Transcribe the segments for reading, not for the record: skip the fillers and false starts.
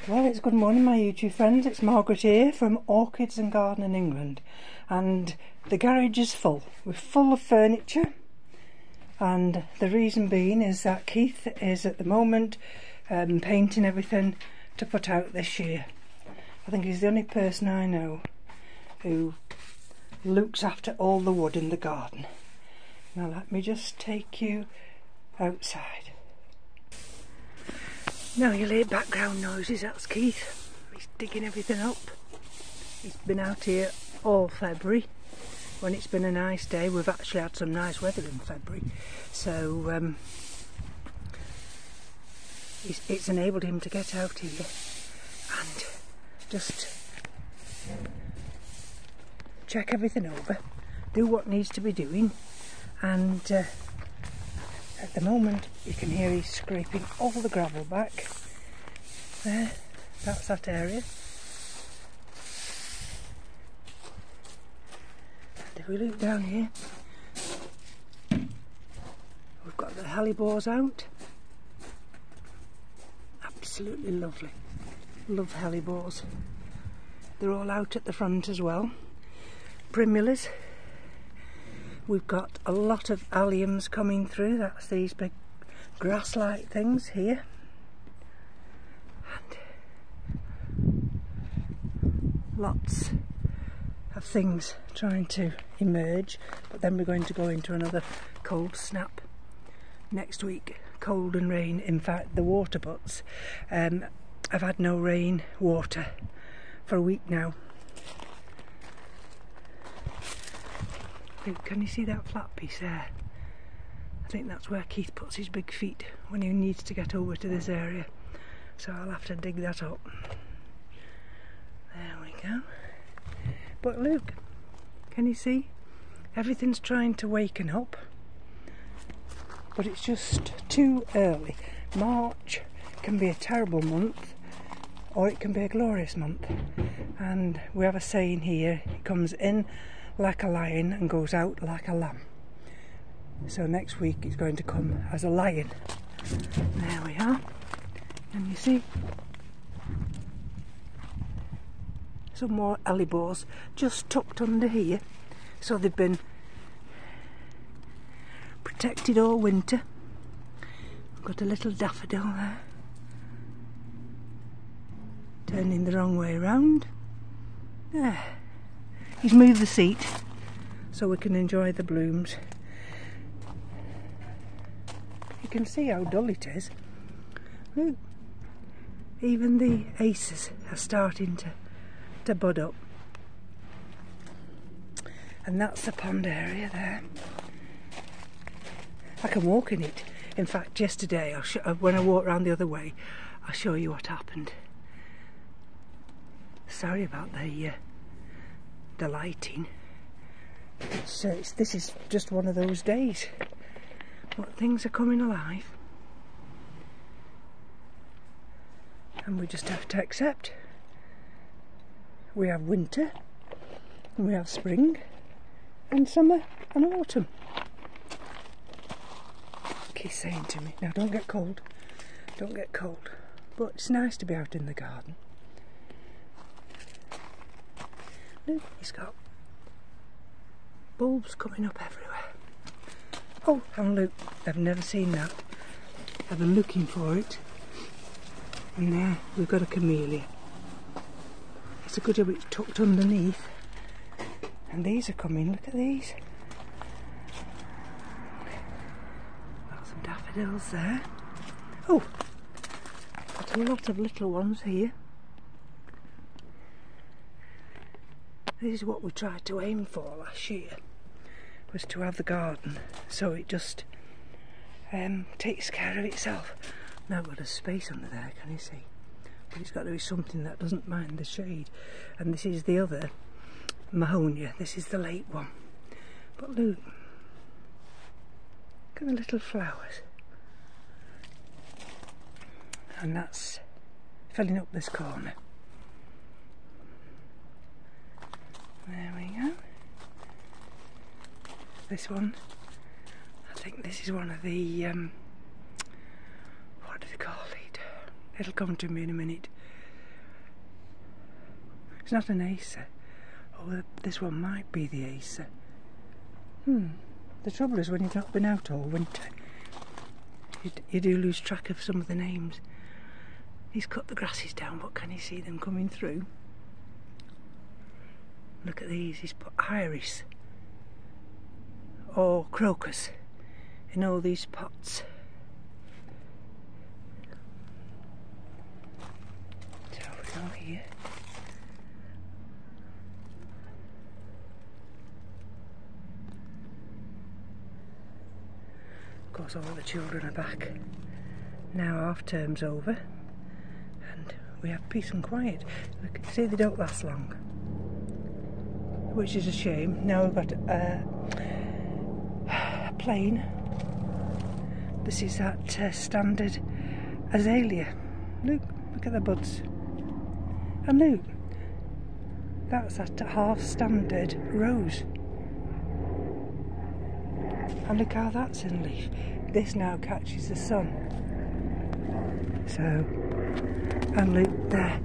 Well, it's good morning, my YouTube friends. It's Margaret here from Orchids and Garden in England, and the garage is full. We're full of furniture, and the reason being is that Keith is at the moment painting everything to put out this year. I think he's the only person I know who looks after all the wood in the garden. Now let me just take you outside. Now you'll hear background noises, that's Keith. He's digging everything up. He's been out here all February. When it's been a nice day, we've actually had some nice weather in February. So it's enabled him to get out here and just check everything over, do what needs to be doing, and at the moment you can hear he's scraping all the gravel back. There, that's that area. And if we look down here, we've got the hellebores out. Absolutely lovely. Love hellebores. They're all out at the front as well. Primulas. We've got a lot of alliums coming through. That's these big grass-like things here. And lots of things trying to emerge. But then we're going to go into another cold snap next week. Cold and rain. In fact, the water butts. I've had no rain water for a week now. Can you see that flat piece there? I think that's where Keith puts his big feet when he needs to get over to this area. So I'll have to dig that up. There we go. But look, can you see? Everything's trying to waken up. But it's just too early. March can be a terrible month, or it can be a glorious month. And we have a saying here, it comes in like a lion and goes out like a lamb. So next week it's going to come as a lion. There we are. And you see some more hellebores just tucked under here. So they've been protected all winter. We've got a little daffodil there, turning the wrong way around. There. He's moved the seat so we can enjoy the blooms. You can see how dull it is. Look, even the aces are starting to bud up. And that's the pond area there. I can walk in it. In fact, yesterday, when I walked round the other way, I'll show you what happened. Sorry about the lighting. This is just one of those days. But things are coming alive. And we just have to accept. We have winter, and we have spring, and summer, and autumn. He's saying to me, now don't get cold, don't get cold. But it's nice to be out in the garden. Look, he's got bulbs coming up everywhere. Oh, and look, I've never seen that. I've been looking for it. And there we've got a camellia. It's a good job it's tucked underneath. And these are coming, look at these. Got some daffodils there. Oh, got a lot of little ones here. This is what we tried to aim for last year, was to have the garden so it just takes care of itself. Now I've got a space under there, can you see? But it's got to be something that doesn't mind the shade. And this is the other Mahonia, this is the late one. But look, look at the little flowers. And that's filling up this corner. There we go. This one, I think this is one of the, what do they call it? It'll come to me in a minute. It's not an Acer. Oh, this one might be the Acer. The trouble is when you've not been out all winter, you do lose track of some of the names. He's cut the grasses down, but can you see them coming through? Look at these, he's put iris or crocus in all these pots. So we go here. Of course, all the children are back. Now half term's over and we have peace and quiet. Look, see, they don't last long, which is a shame. Now we've got a plain. This is that standard azalea. Look at the buds. And look, that's that half standard rose. And look how that's in leaf. This now catches the sun. So, and look there.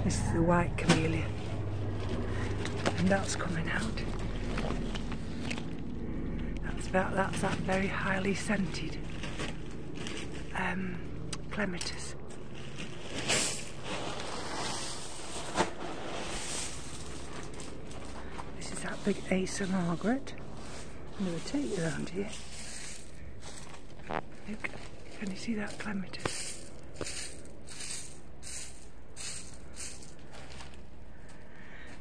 This is the white camellia. And that's coming out. That's that very highly scented clematis. This is that big Acer Margaret. I'm going to take you around here. Look, can you see that clematis?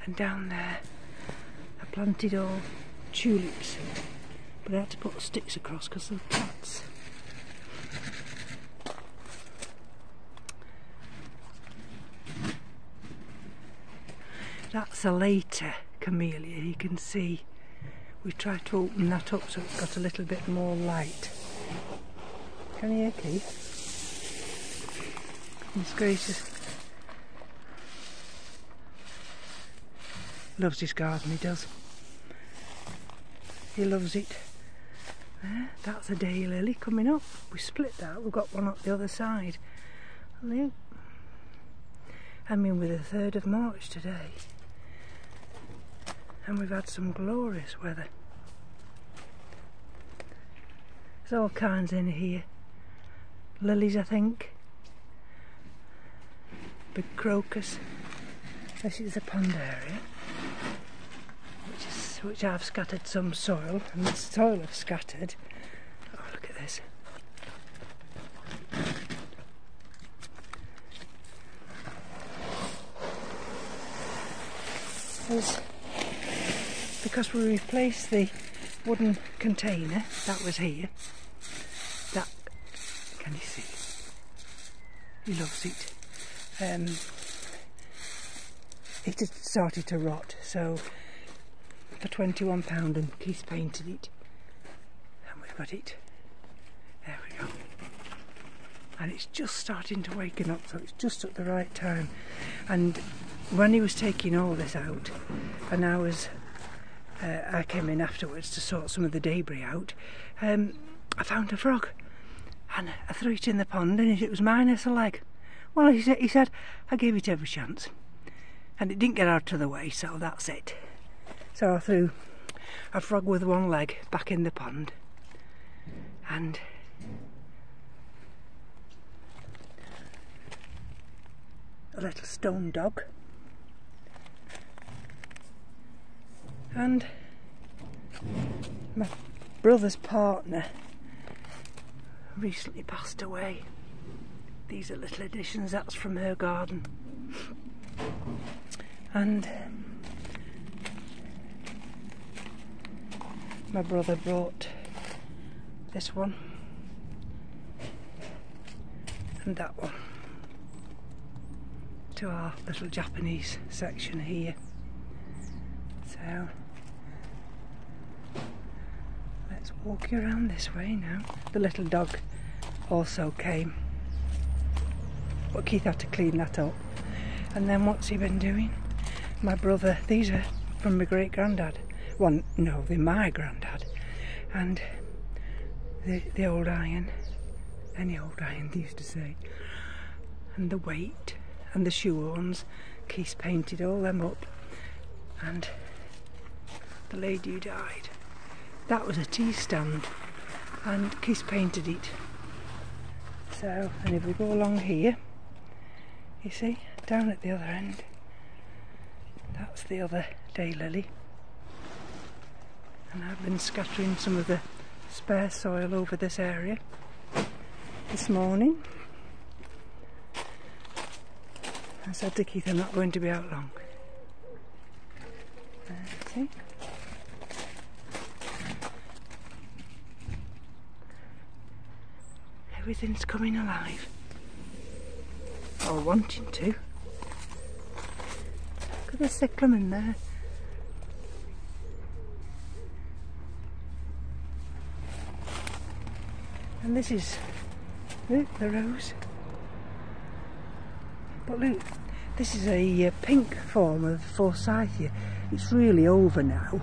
And down there I planted all tulips, but I had to put sticks across because of the plants. That's a later camellia, you can see. We've tried to open that up so it's got a little bit more light. Can you hear Keith? Goodness gracious. Loves his garden, he does. He loves it. There, that's a daylily coming up. We split that, we've got one up the other side. Look. I mean, we're the 3rd of March today. And we've had some glorious weather. There's all kinds in here. Lilies, I think. Big crocus. This is the pond area, which I've scattered some soil, and the soil I've scattered. Oh, look at this. Because we replaced the wooden container that was here. That, can you see? He loves it. It had started to rot, so for £21 and Keith painted it, and we've got it. There we go. And it's just starting to waken up, so it's just at the right time. And when he was taking all this out, and I came in afterwards to sort some of the debris out, I found a frog, and I threw it in the pond, and it was minus a leg. Well, he said I gave it every chance, and it didn't get out of the way, so that's it. So I threw a frog with one leg back in the pond, and a little stone dog, and my brother's partner recently passed away. These are little additions, that's from her garden. And my brother brought this one and that one to our little Japanese section here. So let's walk you around this way now. The little dog also came, but Keith had to clean that up. And then what's he been doing? My brother, these are from my great granddad. Well, no, they're my granddad. And the old iron, any old iron they used to say, and the weight and the shoe horns. Keith's painted all them up, and the lady who died, that was a tea stand, and Keith's painted it. So, and if we go along here, you see, down at the other end, that's the other daylily. And I've been scattering some of the spare soil over this area this morning. I said to Keith, I'm not going to be out long. See? Everything's coming alive. Or wanting to. Look at the cyclamen there. And this is, look, the rose. But look, this is a pink form of forsythia. It's really over now,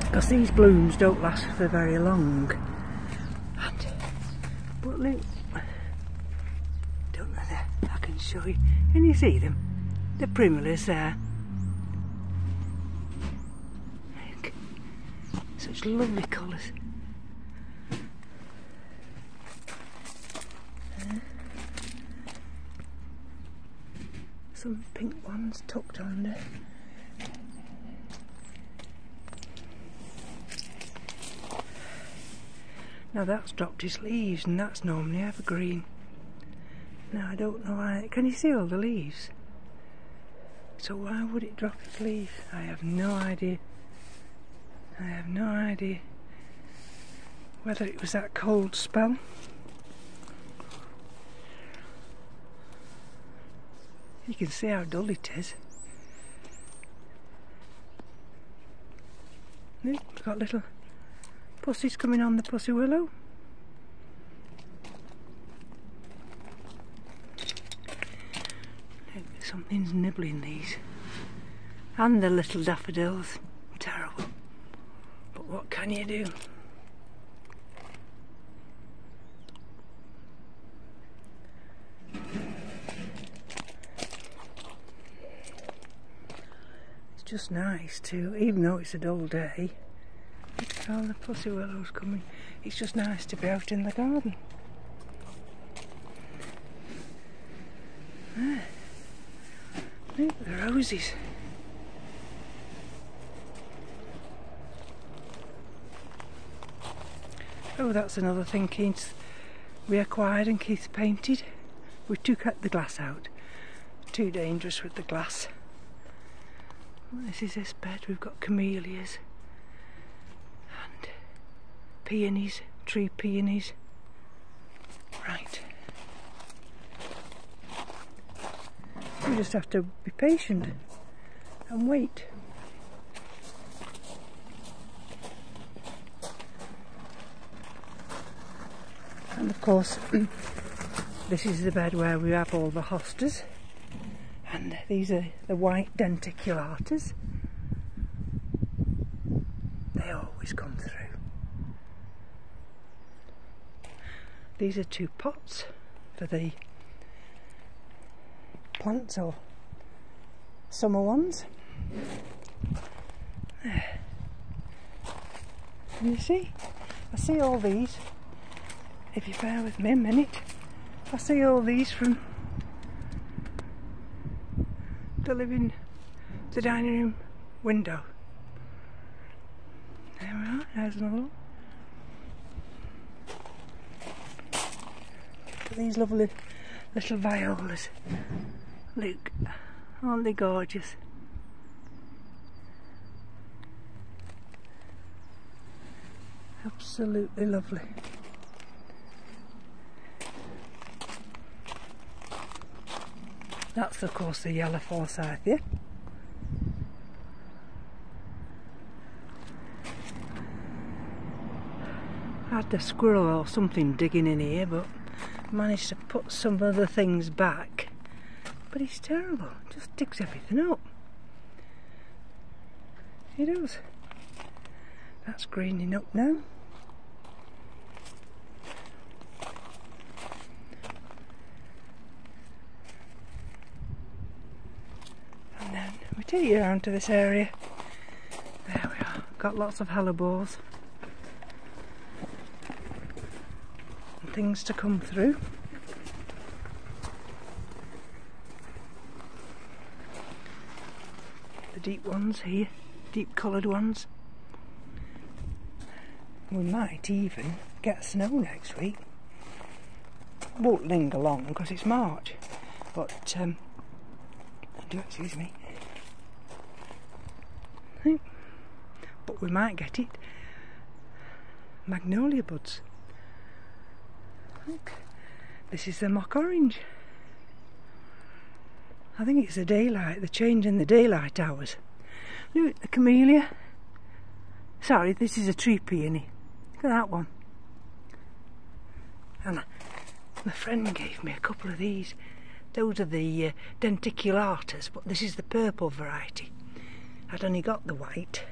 because these blooms don't last for very long. But look, don't know that I can show you. Can you see them? The primulas there. Look, such lovely colours. Some pink ones tucked under. Now that's dropped its leaves, and that's normally evergreen. Now I don't know why. Can you see all the leaves? So why would it drop its leaves? I have no idea. I have no idea whether it was that cold spell. You can see how dull it is. Look, it's got little pussies coming on the pussy willow. Look, something's nibbling these. And the little daffodils. Terrible. But what can you do? It's just nice to, even though it's a dull day, look at all the pussy willows coming. It's just nice to be out in the garden. There. Look, the roses. Oh, that's another thing Keith's reacquired and Keith's painted. We took the glass out. Too dangerous with the glass. This is this bed. We've got camellias and peonies, tree peonies. Right. We just have to be patient and wait. And of course, this is the bed where we have all the hostas. And these are the white denticulatas. They always come through. These are 2 pots for the plants or summer ones. There. And you see, I see all these, if you bear with me a minute, I see all these from the dining room window. There we are, there's another one. Look at these lovely little violas. Look, aren't they gorgeous? Absolutely lovely. That's of course the yellow forsythia. I had a squirrel or something digging in here, but managed to put some of the things back. But he's terrible, just digs everything up. He does. That's greening up now. take you around to this area. There we are, got lots of hellebores and things to come through. The deep ones here, deep coloured ones. We might even get snow next week. Won't linger long because it's March, but do excuse me. But we might get it. Magnolia buds. Look, this is the mock orange. I think it's the daylight, the change in the daylight hours. Look, the camellia. Sorry, this is a tree peony. Look at that one. And my friend gave me a couple of these. Those are the denticulatas, but this is the purple variety. I'd only got the white.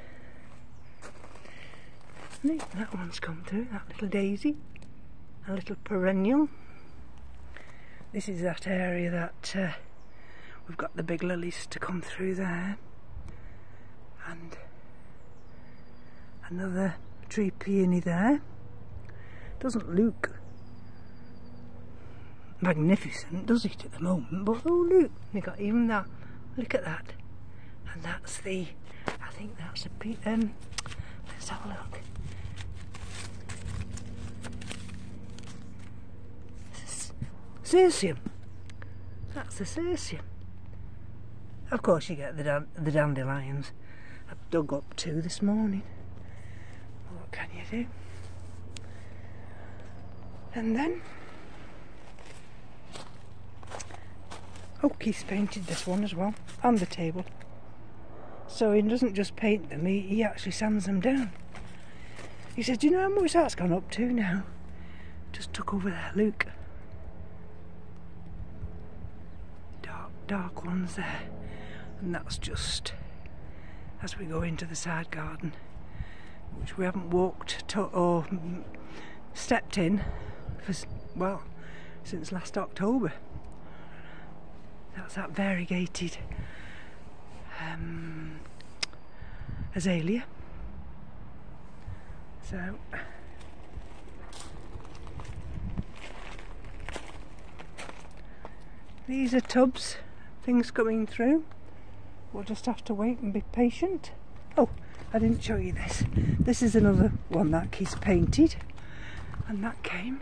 Look, that one's come through, that little daisy. A little perennial. This is that area that we've got the big lilies to come through there. And another tree peony there. Doesn't look magnificent, does it, at the moment? But oh look, we got even that. Look at that. And that's the, I think that's a let's have a look. Cirsium. That's the cirsium. Of course you get the dandelions. I've dug up 2 this morning. What can you do? And then Keith's painted this one as well, and the table. So he doesn't just paint them, he actually sands them down. He says, do you know how much that's gone up to now? Just took over there, look. Dark ones there. And that's just as we go into the side garden, which we haven't walked to or stepped in for, well, since last October. That's that variegated azalea. So these are tubs, things coming through. We'll just have to wait and be patient. Oh, I didn't show you this. This is another one that Keith's painted, and that came.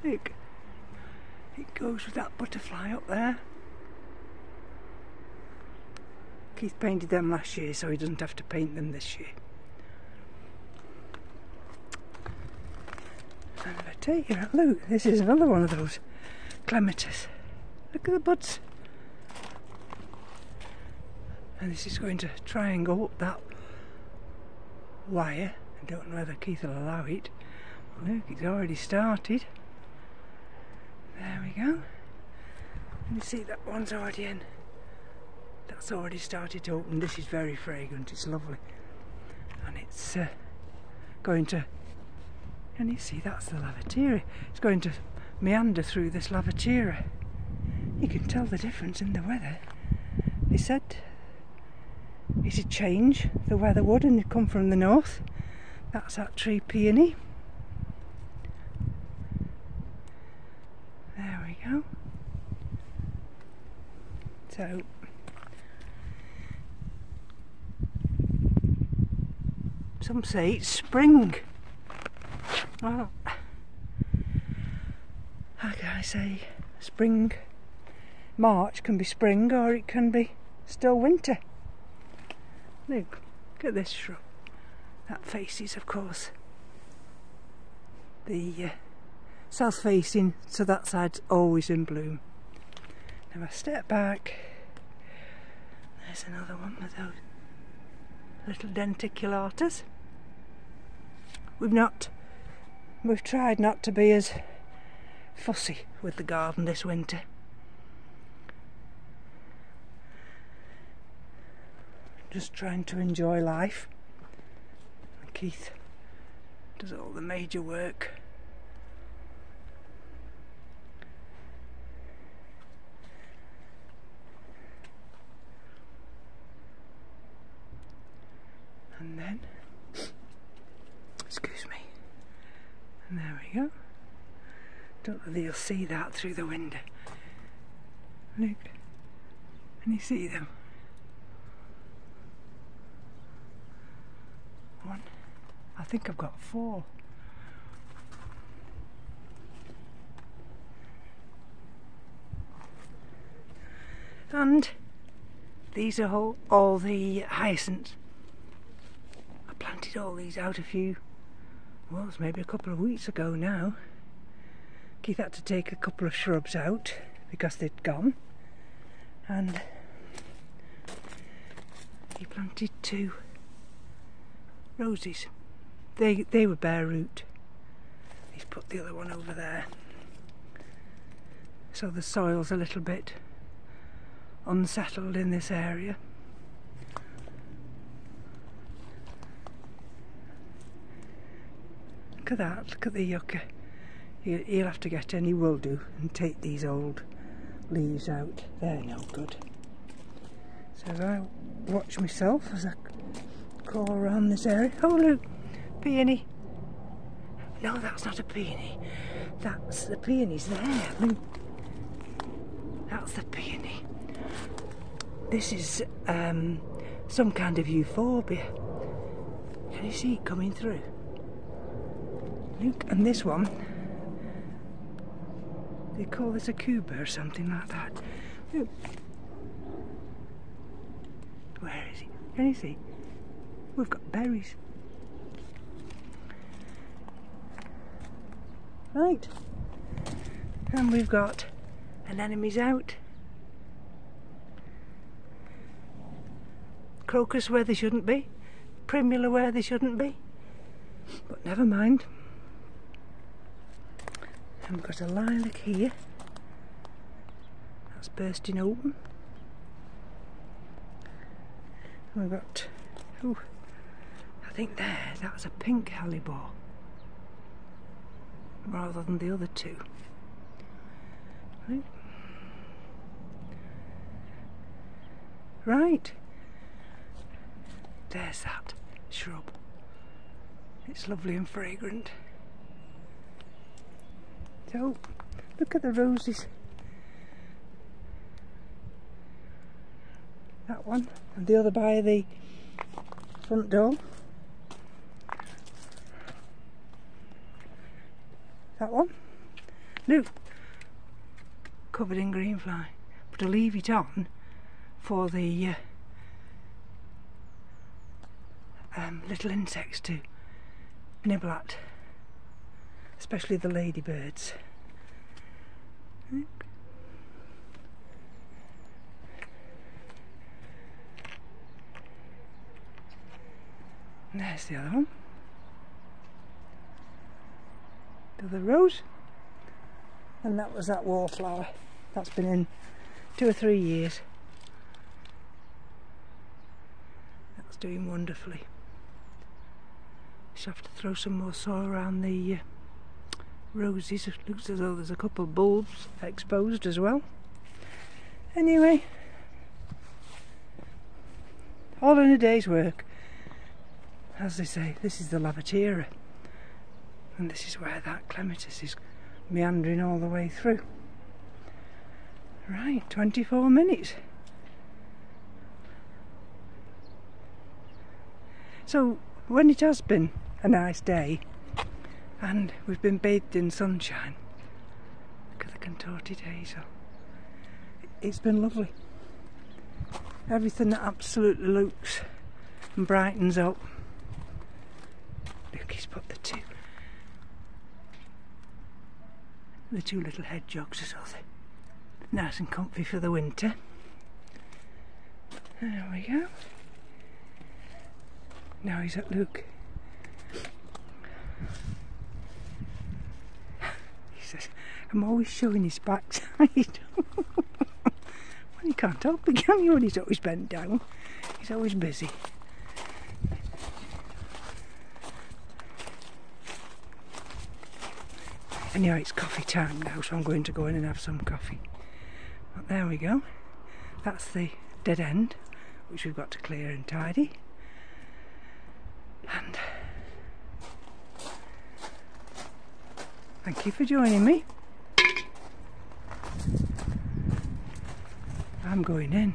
Look, it goes with that butterfly up there. Keith painted them last year, so he doesn't have to paint them this year. And if I take you out, look, this is another one of those clematis. Look at the buds. And this is going to try and go up that wire. I don't know whether Keith will allow it. Look, it's already started. There we go. And you see that one's already in. That's already started to open. This is very fragrant, it's lovely. And it's going to, and you see that's the lavatiera. It's going to meander through this lavatiera. You can tell the difference in the weather. They said it'd change, the weather would, and it'd come from the north. That's that tree peony. There we go. So some say it's spring. Well, how can I say spring? March can be spring, or it can be still winter. Look at this shrub. That faces, of course, the south facing, so that side's always in bloom. Now I step back, there's another one of those little denticulatas. We've tried not to be as fussy with the garden this winter. Just trying to enjoy life. Keith does all the major work. And then, excuse me, and there we go. Don't know if you'll see that through the window. Look, can you see them? One, I think I've got 4. And these are all the hyacinths. I planted all these out a few, well, it's maybe a couple of weeks ago now. Keith had to take a couple of shrubs out because they'd gone, and he planted 2 roses. They were bare root. He's put the other one over there, so the soil's a little bit unsettled in this area. Look at that, look at the yucca. He'll have to get any will do and take these old leaves out. They're no good. So I watch myself as I crawl around this area. Oh look, peony. No, that's not a peony. That's the peonies there. Look. That's the peony. This is some kind of euphorbia. Can you see it coming through? Look, and this one, they call this a cuba or something like that. Look. Where is it? Can you see? We've got berries. Right. And we've got anemones out. Crocus where they shouldn't be. Primula where they shouldn't be. But never mind. And we've got a lilac here. That's bursting open. And we've got, oh, I think that's a pink hellebore, rather than the other 2. Right. There's that shrub. It's lovely and fragrant. So, look at the roses. That one, and the other by the front door. That one. Look, covered in green fly. But I'll leave it on for the little insects to nibble at, especially the ladybirds. And there's the other one. The other rose. And that was that wallflower. That's been in 2 or 3 years. That's doing wonderfully. Just have to throw some more soil around the roses. It looks as though there's a couple of bulbs exposed as well. Anyway, all in a day's work. As they say, this is the Lavatera, and this is where that clematis is meandering all the way through. Right, 24 minutes. So when it has been a nice day and we've been bathed in sunshine, look at the contorted hazel. It's been lovely. Everything that absolutely looks and brightens up. Look, he's put the two little hedgehogs as well. Nice and comfy for the winter. There we go. Now he's at look. He says, I'm always showing his backside. Well, you can't help it, can you, when he's always bent down? He's always busy. Anyway, it's coffee time now, so I'm going to go in and have some coffee. But there we go. That's the dead end, which we've got to clear and tidy. And thank you for joining me. I'm going in.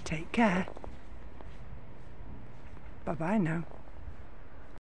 Take care. Bye bye now.